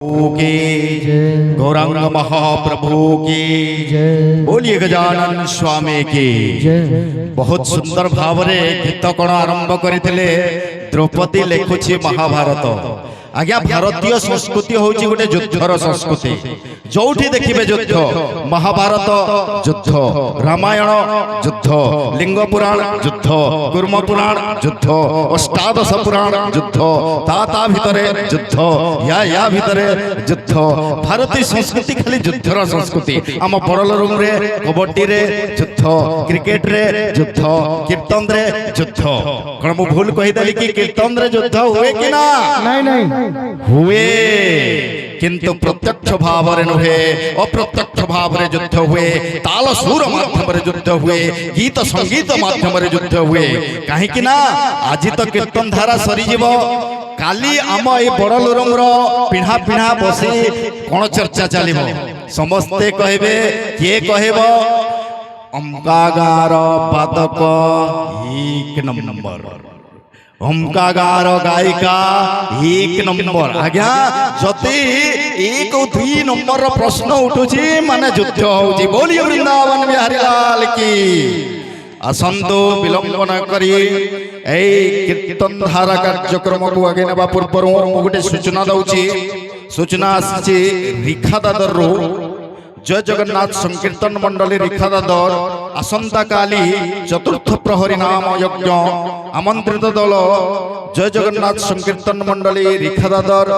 की गौरांग महाप्रभु की बोलिए गजानन स्वामी की। बहुत सुंदर भाव रे गीत कण आरंभ करथिले द्रौपदी लेखुछि महाभारत। आज्ञा भारतीय संस्कृति होची गोटे युद्धर संस्कृति। जोठी देखिबे युद्ध, महाभारत युद्ध, रामायण युद्ध, लिंग पुराण युद्ध, कुर्म पुराण युद्ध, अष्टादश पुराण युद्ध, ता भितरे युद्ध, या भितरे युद्ध। भारतीय संस्कृति खाली युद्धर संस्कृति। आम बड़ल रूम रे कबड्डी रे युद्ध, क्रिकेट रे युद्ध, कीर्तन रे युद्ध। कौन मु भूल कहीदेली कि कीर्तन रे युद्ध हुए कि ना? नहीं हुए, किंतु प्रत्यक्ष भाव रे नुहे, अप्रत्यक्ष भाव रे युद्ध हुए। ताल सुर माध्यम रे युद्ध हुए, गीत संगीत माध्यम रे युद्ध हुए। कहीं कि ना आज तो कीर्तन धारा सरी जीवो, काली आम ए बड़ल रूम रो पिढ़ा पिढ़ा बसी कौन चर्चा चलिबो। समस्ते कहबे, किए कहबो अमका गार पादक एक नंबर, अमका गार गायिका एक नंबर। आज्ञा जति एक दुई नंबर प्रश्न उठुची माने युद्ध होची। बोलिए वृंदावन बिहारी लाल की। आसंतु विलंब न करी ए कीर्तन धारा कार्यक्रम को आगे नेबा पूर्व गोटे सूचना दउची। सूचना आसी रिखा दादर रो जय जगन्नाथ संकीर्तन मंडली रिखा दादर आसंता काली चतुर्थ प्रहरी नाम यज्ञ आमंत्रित दल जय जगन्नाथ संकीर्तन मंडली रिखा दादर